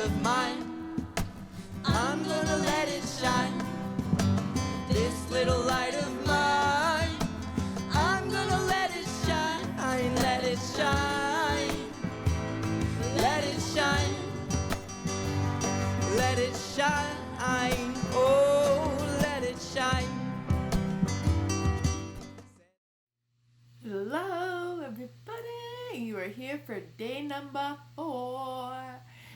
of mine, I'm gonna let it shine. This little light of mine, I'm gonna let it shine, let it shine, let it shine, let it shine, oh, let it shine. Hello everybody, you are here for day number 4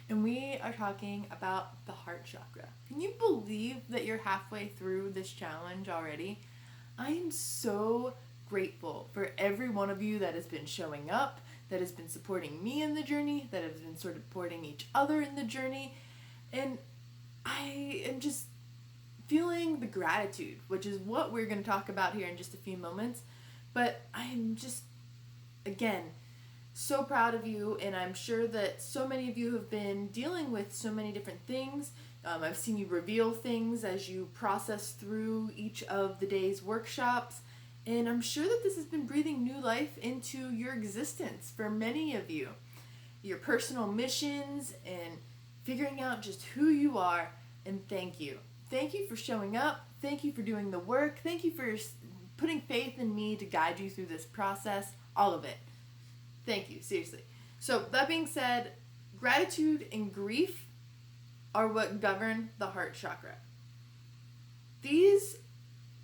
and we are talking about the heart chakra. Can you believe that you're halfway through this challenge already? I am so grateful for every one of you that has been showing up, that has been supporting me in the journey, that has been sort of supporting each other in the journey, and I am just feeling the gratitude, which is what we're going to talk about here in just a few moments. But I'm just, again, so proud of you, and I'm sure that so many of you have been dealing with so many different things. I've seen you reveal things as you process through each of the day's workshops, and I'm sure that this has been breathing new life into your existence for many of you. Your personal missions and figuring out just who you are, and thank you. Thank you for showing up. Thank you for doing the work. Thank you for putting faith in me to guide you through this process, all of it. Thank you, seriously. So that being said, gratitude and grief are what govern the heart chakra. These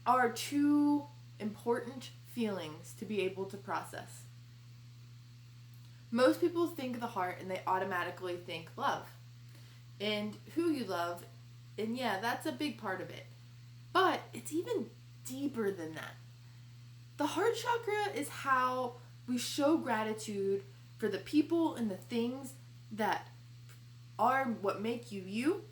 are two important feelings to be able to process. Most people think of the heart and they automatically think love and who you love, and yeah, that's a big part of it. But it's even deeper than that. The heart chakra is how we show gratitude for the people and the things that are what make you you.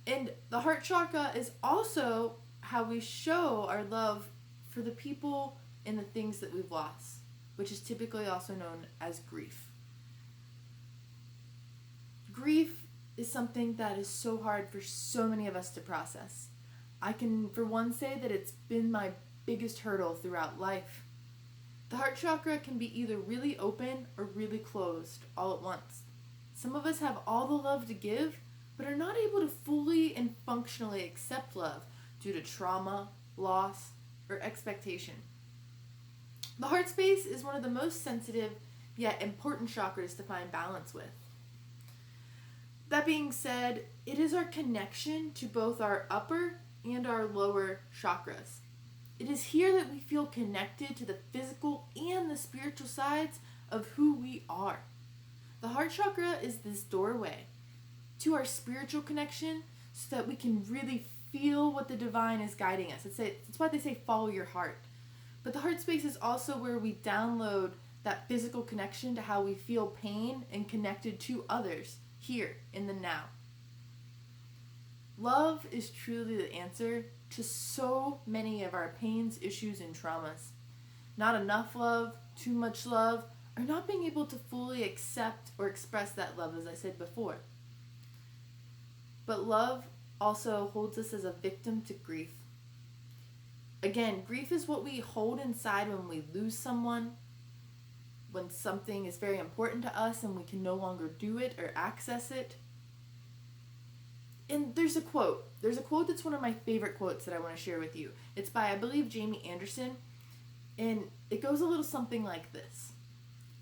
And the heart chakra is also how we show our love for the people and the things that we've lost, which is typically also known as grief. Grief is something that is so hard for so many of us to process. I can, for one, say that it's been my biggest hurdle throughout life. The heart chakra can be either really open or really closed all at once. Some of us have all the love to give, but are not able to fully and functionally accept love due to trauma, loss, or expectation. The heart space is one of the most sensitive yet important chakras to find balance with. That being said, it is our connection to both our upper and our lower chakras. It is here that we feel connected to the physical and the spiritual sides of who we are. The heart chakra is this doorway to our spiritual connection so that we can really feel what the divine is guiding us. It's why they say follow your heart. But the heart space is also where we download that physical connection to how we feel pain and connected to others here in the now. Love is truly the answer to so many of our pains, issues, and traumas. Not enough love, too much love, or not being able to fully accept or express that love, as I said before. But love also holds us as a victim to grief. Again, grief is what we hold inside when we lose someone, when something is very important to us and we can no longer do it or access it. And there's a quote that's one of my favorite quotes that I want to share with you. It's by, I believe, Jamie Anderson, and it goes a little something like this.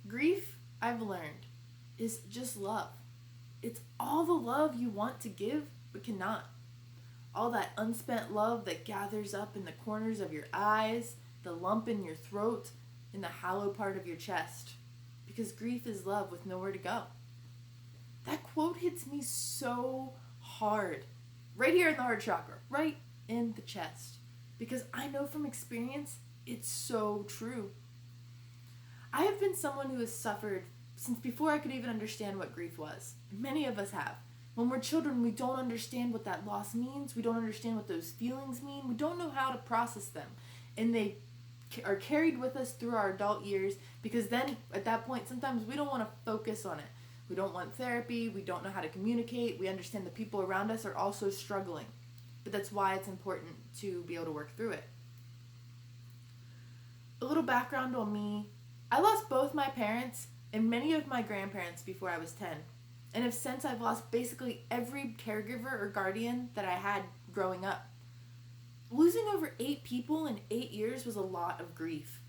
Grief, I've learned, is just love. It's all the love you want to give but cannot. All that unspent love that gathers up in the corners of your eyes, the lump in your throat, in the hollow part of your chest. Because grief is love with nowhere to go. That quote hits me so hard, right here in the heart chakra, right in the chest, because I know from experience it's so true. I have been someone who has suffered since before I could even understand what grief was. Many of us have. When we're children, we don't understand what that loss means. We don't understand what those feelings mean. We don't know how to process them, and they are carried with us through our adult years, because then at that point sometimes we don't want to focus on it. We don't want therapy, we don't know how to communicate, we understand the people around us are also struggling. But that's why it's important to be able to work through it. A little background on me. I lost both my parents and many of my grandparents before I was 10. And have since I've lost basically every caregiver or guardian that I had growing up. Losing over 8 people in 8 years was a lot of grief.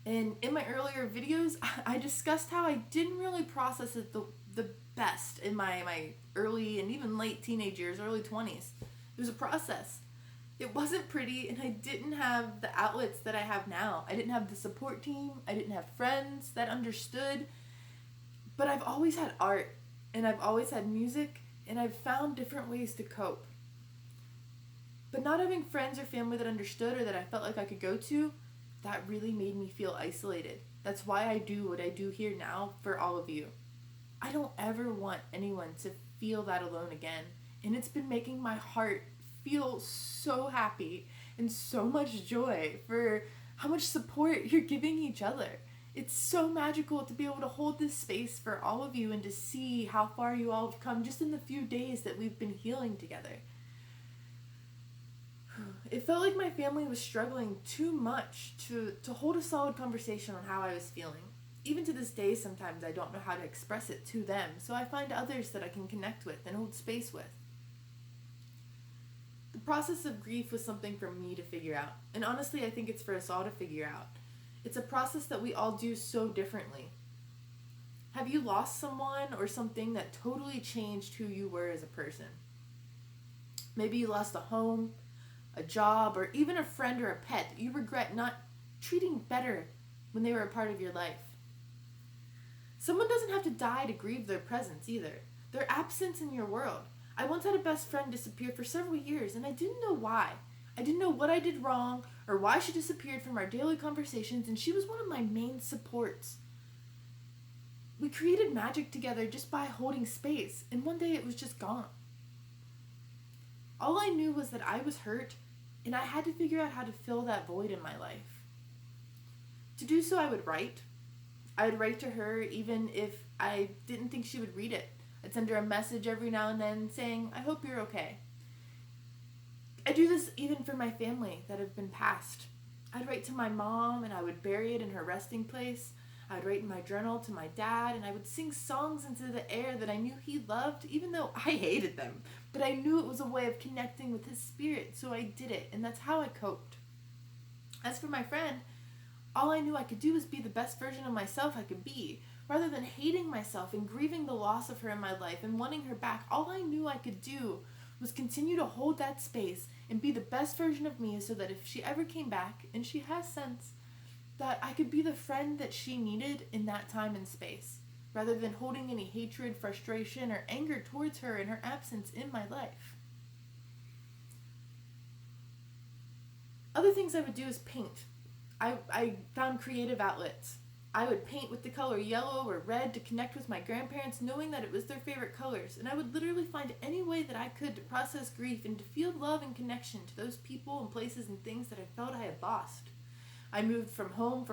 And in my earlier videos, I discussed how I didn't really process it the best in my early and even late teenage years, early 20s. It was a process. It wasn't pretty, and I didn't have the outlets that I have now. I didn't have the support team. I didn't have friends that understood. But I've always had art, and I've always had music, and I've found different ways to cope. But not having friends or family that understood or that I felt like I could go to, that really made me feel isolated. That's why I do what I do here now for all of you. I don't ever want anyone to feel that alone again. And it's been making my heart feel so happy and so much joy for how much support you're giving each other. It's so magical to be able to hold this space for all of you and to see how far you all have come just in the few days that we've been healing together. It felt like my family was struggling too much to hold a solid conversation on how I was feeling. Even to this day, sometimes I don't know how to express it to them, so I find others that I can connect with and hold space with. The process of grief was something for me to figure out, and honestly, I think it's for us all to figure out. It's a process that we all do so differently. Have you lost someone or something that totally changed who you were as a person? Maybe you lost a home, a job, or even a friend or a pet that you regret not treating better when they were a part of your life. Someone doesn't have to die to grieve their presence either. Their absence in your world. I once had a best friend disappear for several years, and I didn't know why. I didn't know what I did wrong or why she disappeared from our daily conversations, and she was one of my main supports. We created magic together just by holding space, and one day it was just gone. All I knew was that I was hurt, and I had to figure out how to fill that void in my life. To do so, I would write. I would write to her even if I didn't think she would read it. I'd send her a message every now and then saying, I hope you're okay. I do this even for my family that have been passed. I'd write to my mom and I would bury it in her resting place. I'd write in my journal to my dad and I would sing songs into the air that I knew he loved, even though I hated them. But I knew it was a way of connecting with his spirit, so I did it, and that's how I coped. As for my friend, all I knew I could do was be the best version of myself I could be. Rather than hating myself and grieving the loss of her in my life and wanting her back, all I knew I could do was continue to hold that space and be the best version of me so that if she ever came back, and she has since, that I could be the friend that she needed in that time and space, rather than holding any hatred, frustration, or anger towards her in her absence in my life. Other things I would do is paint. I found creative outlets. I would paint with the color yellow or red to connect with my grandparents, knowing that it was their favorite colors, and I would literally find any way that I could to process grief and to feel love and connection to those people and places and things that I felt I had lost. I moved from home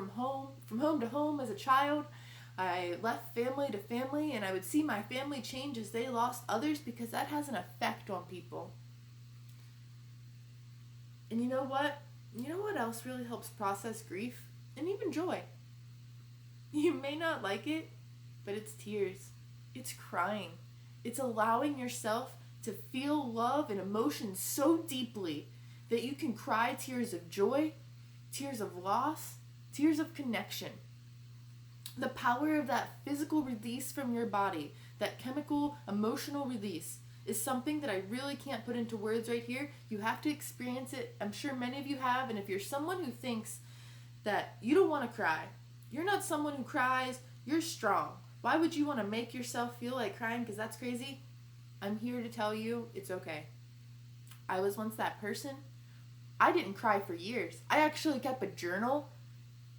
to home as a child. I left family to family, and I would see my family change as they lost others because that has an effect on people. And you know what? You know what else really helps process grief? And even joy. You may not like it, but it's tears. It's crying. It's allowing yourself to feel love and emotion so deeply that you can cry tears of joy, tears of loss, tears of connection. The power of that physical release from your body, that chemical, emotional release, is something that I really can't put into words right here. You have to experience it. I'm sure many of you have, and if you're someone who thinks that you don't want to cry, you're not someone who cries, you're strong. Why would you want to make yourself feel like crying because that's crazy? I'm here to tell you it's okay. I was once that person. I didn't cry for years. I actually kept a journal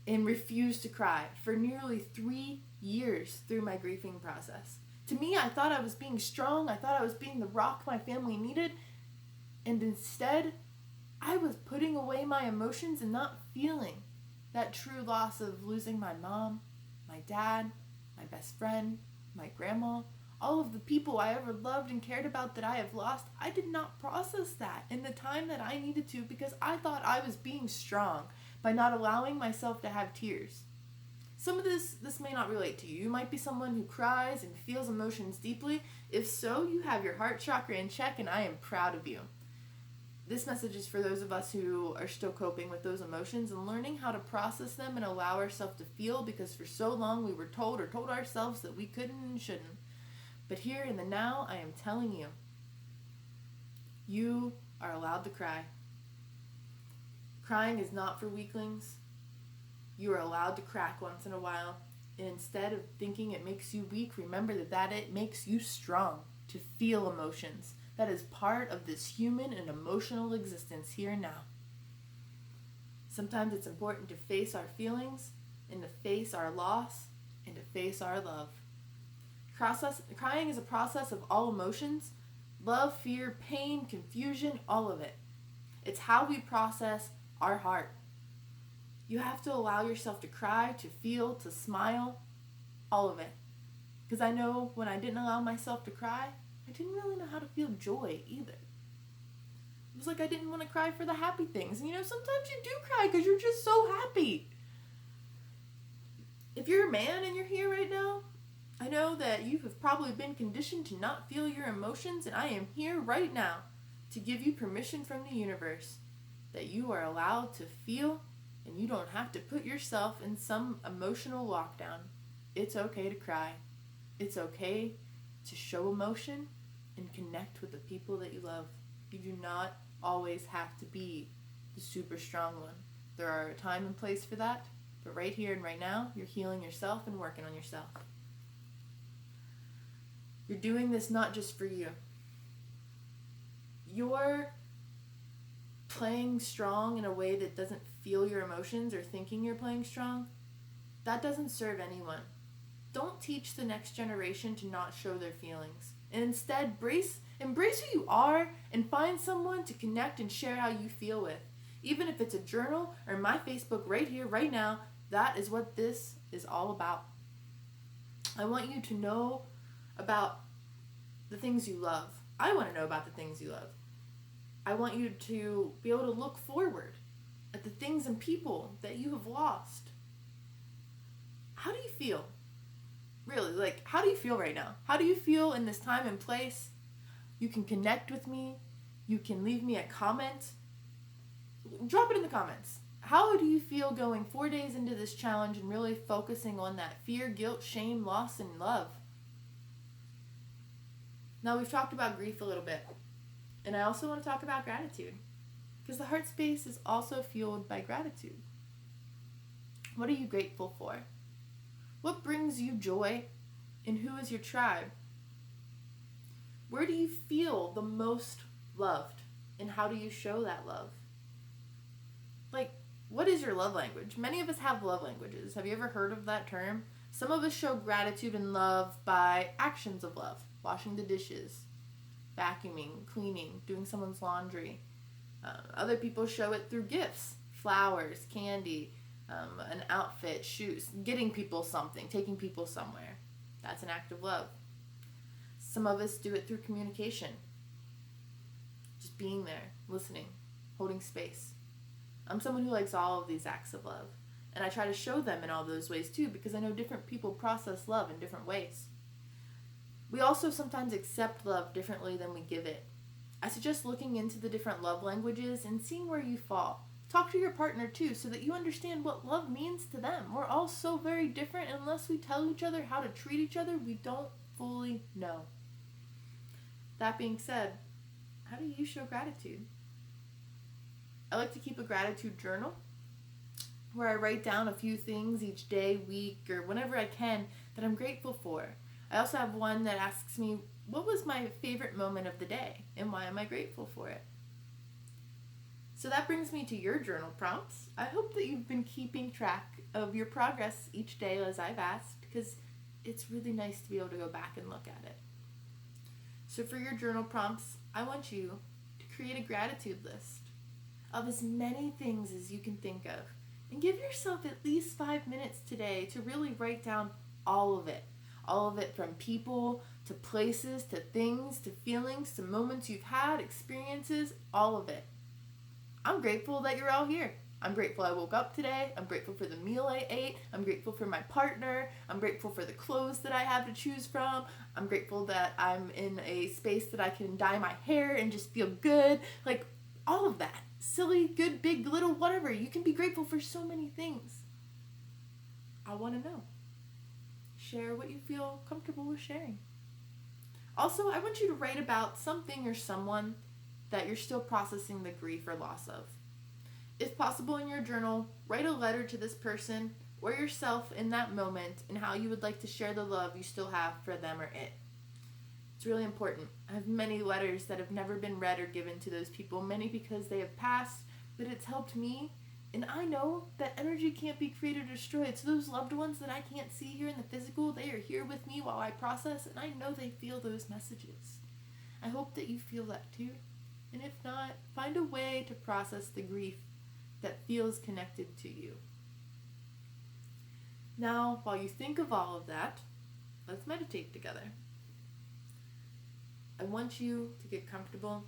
and refused to cry for nearly 3 years through my grieving process. To me, I thought I was being strong. I thought I was being the rock my family needed. And instead, I was putting away my emotions and not feeling that true loss of losing my mom, my dad, my best friend, my grandma, all of the people I ever loved and cared about that I have lost. I did not process that in the time that I needed to because I thought I was being strong by not allowing myself to have tears. Some of this may not relate to you. You might be someone who cries and feels emotions deeply. If so, you have your heart chakra in check, and I am proud of you. This message is for those of us who are still coping with those emotions and learning how to process them and allow ourselves to feel, because for so long we were told ourselves that we couldn't and shouldn't. But here in the now, I am telling you, you are allowed to cry. Crying is not for weaklings. You are allowed to crack once in a while. And instead of thinking it makes you weak, remember that it makes you strong to feel emotions. That is part of this human and emotional existence here and now. Sometimes it's important to face our feelings and to face our loss and to face our love. Crying is a process of all emotions: love, fear, pain, confusion, all of it. It's how we process our heart. You have to allow yourself to cry, to feel, to smile, all of it. Because I know when I didn't allow myself to cry, I didn't really know how to feel joy either. It was like I didn't want to cry for the happy things. And sometimes you do cry because you're just so happy. If you're a man and you're here right now, I know that you have probably been conditioned to not feel your emotions, and I am here right now to give you permission from the universe that you are allowed to feel, and you don't have to put yourself in some emotional lockdown. It's okay to cry. It's okay to show emotion and connect with the people that you love. You do not always have to be the super strong one. There are a time and place for that, but right here and right now, you're healing yourself and working on yourself. You're doing this not just for you. You're playing strong in a way that doesn't feel your emotions or thinking you're playing strong. That doesn't serve anyone. Don't teach the next generation to not show their feelings. And instead, embrace who you are and find someone to connect and share how you feel with. Even if it's a journal or my Facebook right here, right now, that is what this is all about. I want you to know about the things you love. I want to know about the things you love. I want you to be able to look forward at the things and people that you have lost. How do you feel? Really, how do you feel right now? How do you feel in this time and place? You can connect with me. You can leave me a comment. Drop it in the comments. How do you feel going 4 days into this challenge and really focusing on that fear, guilt, shame, loss, and love? Now, we've talked about grief a little bit. And I also want to talk about gratitude. Because the heart space is also fueled by gratitude. What are you grateful for? What brings you joy? And who is your tribe? Where do you feel the most loved? And how do you show that love? What is your love language? Many of us have love languages. Have you ever heard of that term? Some of us show gratitude and love by actions of love. Washing the dishes, vacuuming, cleaning, doing someone's laundry. Other people show it through gifts, flowers, candy, an outfit, shoes, getting people something, taking people somewhere. That's an act of love. Some of us do it through communication. Just being there, listening, holding space. I'm someone who likes all of these acts of love. And I try to show them in all those ways too, because I know different people process love in different ways. We also sometimes accept love differently than we give it. I suggest looking into the different love languages and seeing where you fall. Talk to your partner too, so that you understand what love means to them. We're all so very different, and unless we tell each other how to treat each other, we don't fully know. That being said, how do you show gratitude? I like to keep a gratitude journal where I write down a few things each day, week, or whenever I can that I'm grateful for. I also have one that asks me, what was my favorite moment of the day, and why am I grateful for it? So that brings me to your journal prompts. I hope that you've been keeping track of your progress each day as I've asked, because it's really nice to be able to go back and look at it. So for your journal prompts, I want you to create a gratitude list of as many things as you can think of, and give yourself at least 5 minutes today to really write down all of it. All of it, from people to places to things to feelings to moments you've had, experiences, all of it. I'm grateful that you're all here. I'm grateful I woke up today. I'm grateful for the meal I ate. I'm grateful for my partner. I'm grateful for the clothes that I have to choose from. I'm grateful that I'm in a space that I can dye my hair and just feel good. Like, all of that. Silly, good, big, little, whatever. You can be grateful for so many things. I want to know. Share what you feel comfortable with sharing. Also, I want you to write about something or someone that you're still processing the grief or loss of. If possible, in your journal, write a letter to this person or yourself in that moment and how you would like to share the love you still have for them or it. It's really important. I have many letters that have never been read or given to those people, many because they have passed, but it's helped me. And I know that energy can't be created or destroyed. So those loved ones that I can't see here in the physical, they are here with me while I process, and I know they feel those messages. I hope that you feel that too. And if not, find a way to process the grief that feels connected to you. Now, while you think of all of that, let's meditate together. I want you to get comfortable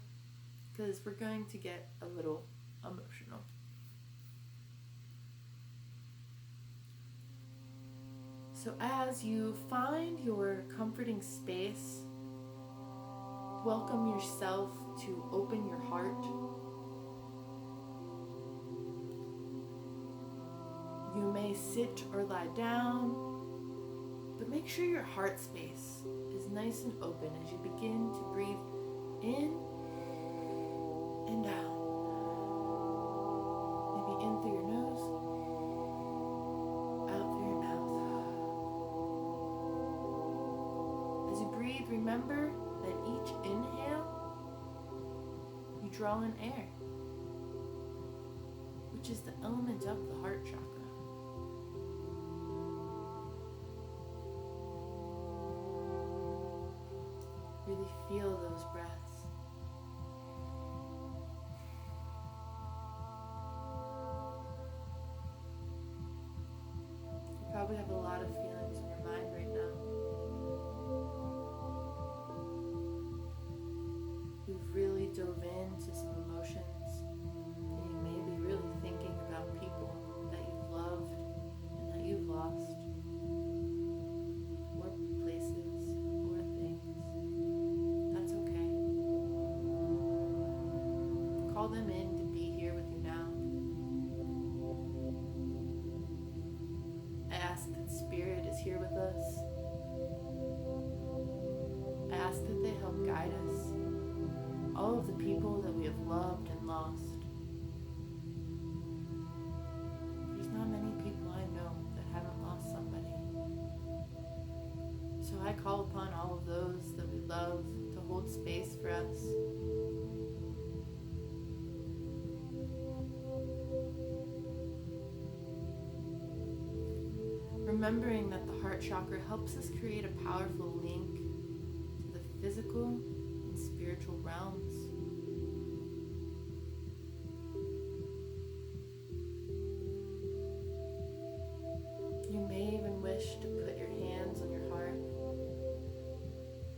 because we're going to get a little emotional. So as you find your comforting space, welcome yourself to open your heart. You may sit or lie down, but make sure your heart space is nice and open as you begin to breathe in and out. Maybe in through your nose, out through your mouth. As you breathe, remember that each inhale, you draw in air, which is the element of the heart chakra. Really feel those breaths. You probably have a lot of feelings in your mind right now. You've really dove into some emotions, and you may be really thinking about people that you've loved and that you've lost, or places, or things. That's okay. Call them in to be here with you now. I ask that Spirit is here with us. I ask that they help guide us. All of the people that we have loved and lost. There's not many people I know that haven't lost somebody. So I call upon all of those that we love to hold space for us. Remembering that the heart chakra helps us create a powerful link to the physical and spiritual realms. You may even wish to put your hands on your heart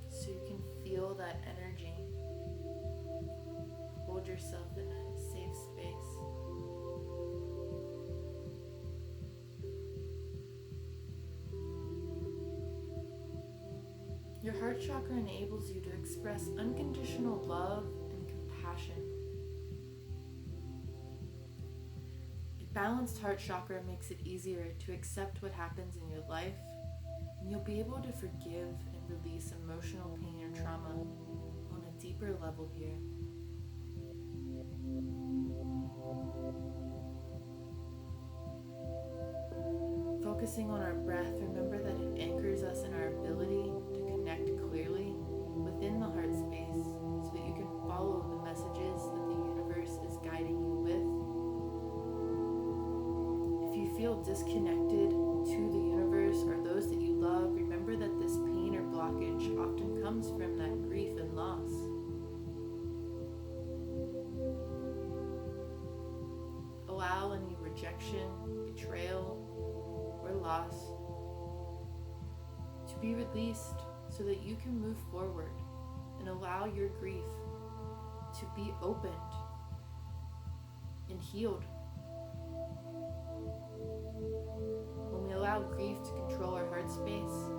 so you can feel that energy. Hold yourself in a safe space. Your heart chakra enables you to express unconditional love and compassion. A balanced heart chakra makes it easier to accept what happens in your life, and you'll be able to forgive and release emotional pain or trauma on a deeper level here. Focusing on our breath, remember that it anchors us in our ability to connect clearly within the heart space so that you can follow the messages that the universe is guiding you with. If you feel disconnected to the universe or those that you love, remember that this pain or blockage often comes from that grief and loss. Allow any rejection, betrayal, or loss to be released so that you can move forward and allow your grief to be opened and healed allow grief to control our heart space,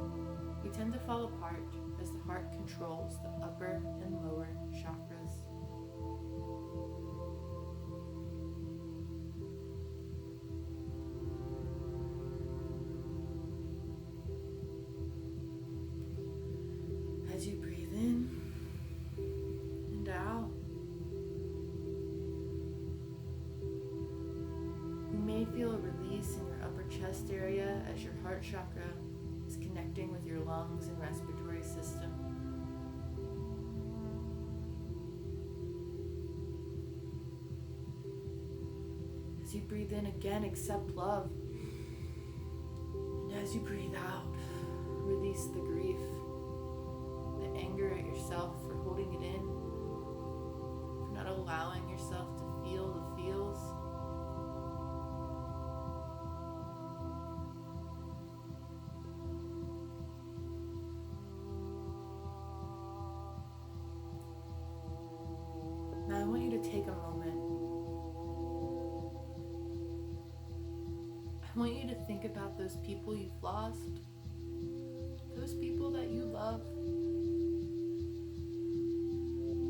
we tend to fall apart as the heart controls the upper and lower chakras. As you breathe in and out, you may feel a release in your upper chest area as your heart chakra is connecting with your lungs and respiratory system. As you breathe in again, accept love. And as you breathe out, release the grief, the anger at yourself for holding it in, for not allowing yourself to feel the feels. Now I want you to take a moment. I want you to think about those people you've lost, those people that you love,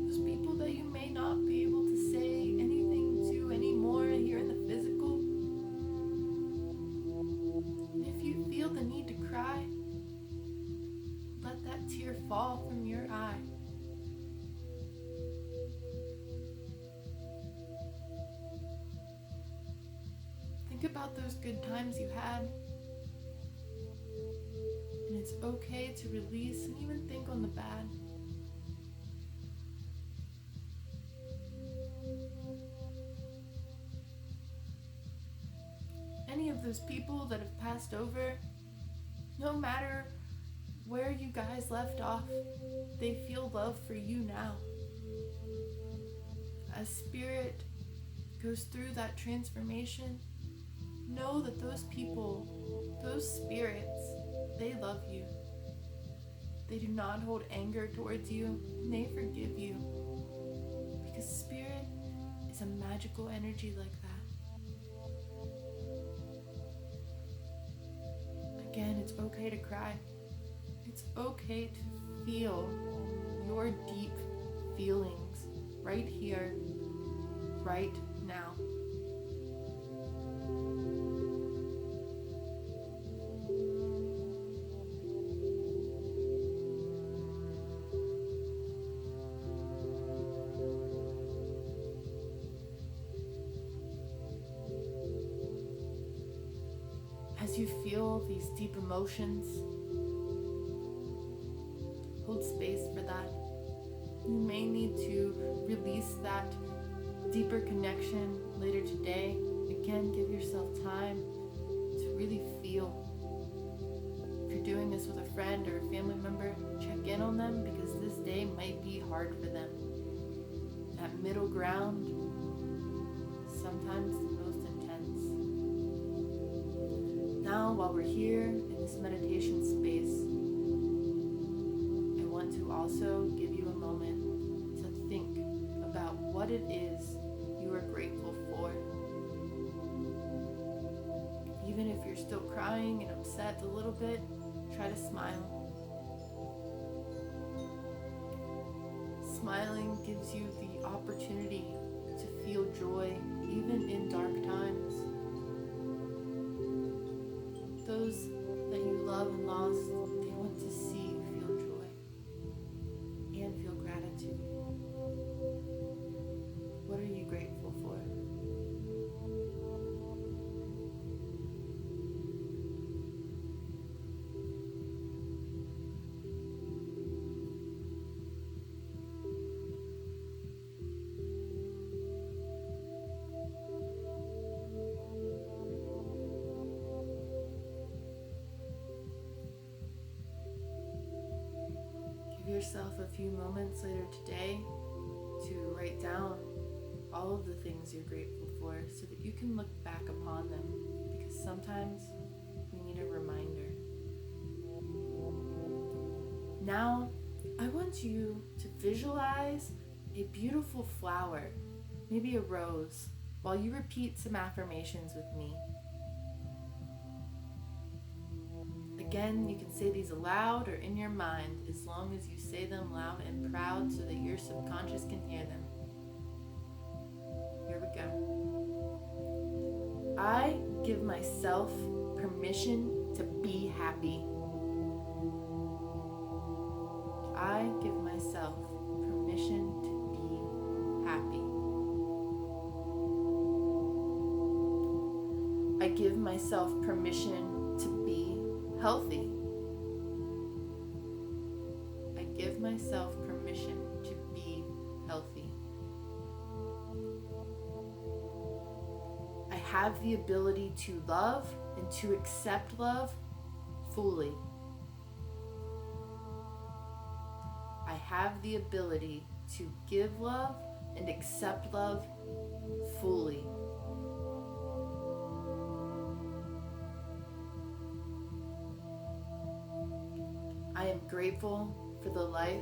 those people that you may not be able to say anything to anymore here in the physical. And if you feel the need to cry, let that tear fall from your eye. Think about those good times you had. And it's okay to release and even think on the bad. Any of those people that have passed over, no matter where you guys left off, they feel love for you now. As spirit goes through that transformation, know that those people, those spirits, they love you. They do not hold anger towards you, and they forgive you. Because spirit is a magical energy like that. Again, it's okay to cry. It's okay to feel your deep feelings right here, right now. As you feel these deep emotions, hold space for that. You may need to release that deeper connection later today. Again, give yourself time to really feel. If you're doing this with a friend or a family member, check in on them because this day might be hard for them. That middle ground, sometimes the most intense. Now, while we're here in this meditation space, I want to also give you a moment to think about what it is you are grateful for. Even if you're still crying and upset a little bit, try to smile. Smiling gives you the opportunity to feel joy even in dark times. Those that you love and lost, they want to see you feel joy and feel gratitude. What are you grateful for? Give yourself a few moments later today to write down all of the things you're grateful for so that you can look back upon them, because sometimes we need a reminder. Now, I want you to visualize a beautiful flower, maybe a rose, while you repeat some affirmations with me. Again, you can say these aloud or in your mind as long as you say them loud and proud so that your subconscious can hear them. Here we go. I give myself permission to be happy. I give myself permission to be happy. I give myself permission to be healthy. I give myself permission to be healthy. I have the ability to love and to accept love fully. I have the ability to give love and accept love fully. I am grateful for the life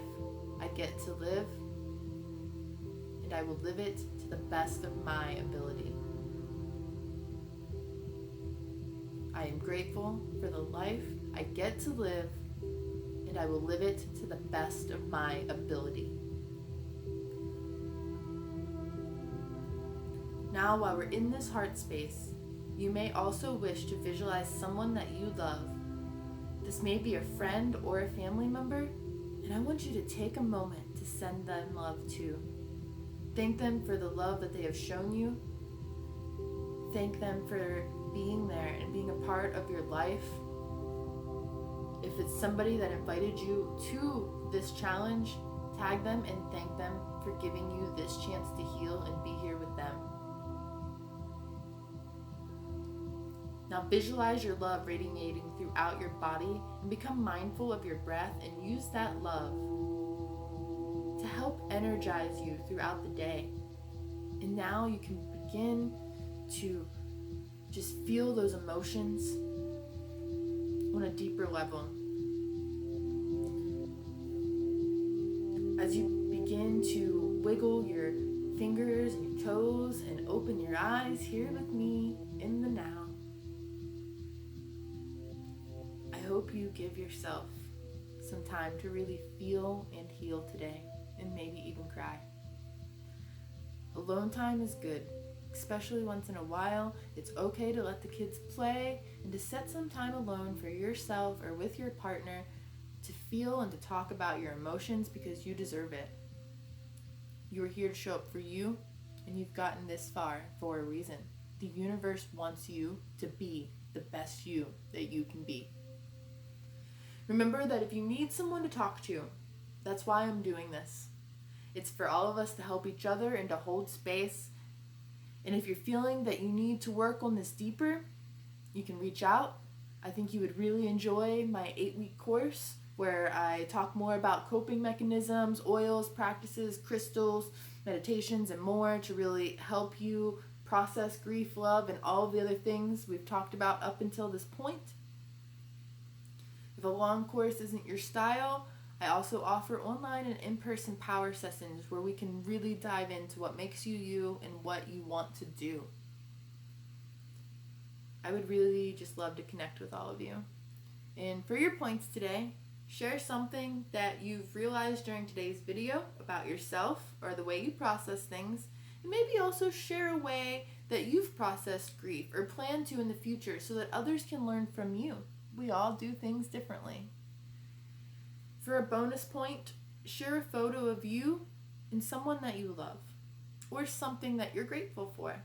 I get to live, and I will live it to the best of my ability. I am grateful for the life I get to live, and I will live it to the best of my ability. Now, while we're in this heart space, you may also wish to visualize someone that you love. This may be a friend or a family member, and I want you to take a moment to send them love too. Thank them for the love that they have shown you. Thank them for being there and being a part of your life. If it's somebody that invited you to this challenge, tag them and thank them for giving you this chance to heal and be here with them. Now visualize your love radiating throughout your body and become mindful of your breath and use that love to help energize you throughout the day. And now you can begin to just feel those emotions on a deeper level. As you begin to wiggle your fingers and your toes and open your eyes here with me in the now, I hope you give yourself some time to really feel and heal today, and maybe even cry. Alone time is good, especially once in a while. It's okay to let the kids play and to set some time alone for yourself or with your partner to feel and to talk about your emotions, because you deserve it. You are here to show up for you, and you've gotten this far for a reason. The universe wants you to be the best you that you can be. Remember that if you need someone to talk to, that's why I'm doing this. It's for all of us to help each other and to hold space. And if you're feeling that you need to work on this deeper, you can reach out. I think you would really enjoy my 8-week course where I talk more about coping mechanisms, oils, practices, crystals, meditations, and more to really help you process grief, love, and all of the other things we've talked about up until this point. If a long course isn't your style, I also offer online and in-person power sessions where we can really dive into what makes you you and what you want to do. I would really just love to connect with all of you. And for your points today, share something that you've realized during today's video about yourself or the way you process things, and maybe also share a way that you've processed grief or plan to in the future so that others can learn from you. We all do things differently. For a bonus point, share a photo of you and someone that you love, or something that you're grateful for.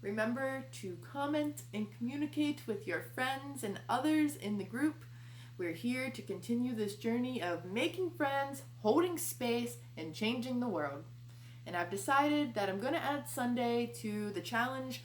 Remember to comment and communicate with your friends and others in the group. We're here to continue this journey of making friends, holding space, and changing the world. And I've decided that I'm going to add Sunday to the challenge.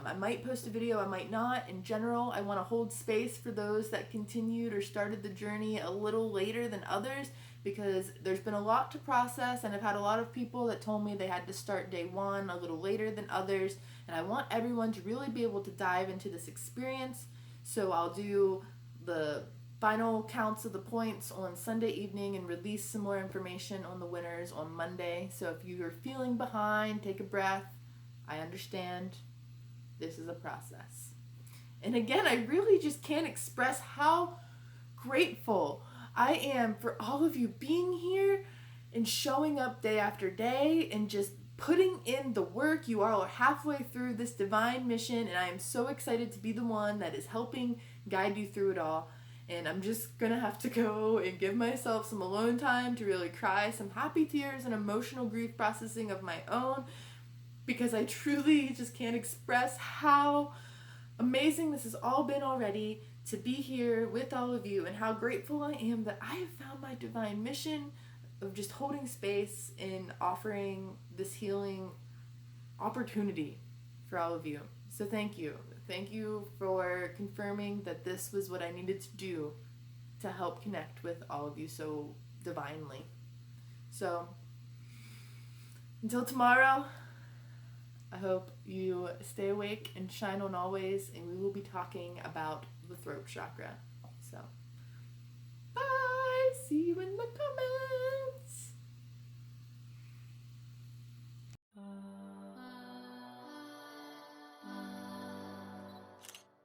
I might post a video, I might not. In general, I want to hold space for those that continued or started the journey a little later than others, because there's been a lot to process, and I've had a lot of people that told me they had to start day one a little later than others, and I want everyone to really be able to dive into this experience. So I'll do the final counts of the points on Sunday evening and release some more information on the winners on Monday. So if you're feeling behind, take a breath. I understand. This is a process. And again, I really just can't express how grateful I am for all of you being here and showing up day after day and just putting in the work. You all are halfway through this divine mission, and I am so excited to be the one that is helping guide you through it all. And I'm just gonna have to go and give myself some alone time to really cry some happy tears and emotional grief processing of my own, because I truly just can't express how amazing this has all been already to be here with all of you, and how grateful I am that I have found my divine mission of just holding space and offering this healing opportunity for all of you. So thank you. Thank you for confirming that this was what I needed to do to help connect with all of you so divinely. So until tomorrow, I hope you stay awake and shine on always, and we will be talking about the throat chakra. So, bye! See you in the comments!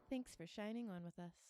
Thanks for shining on with us.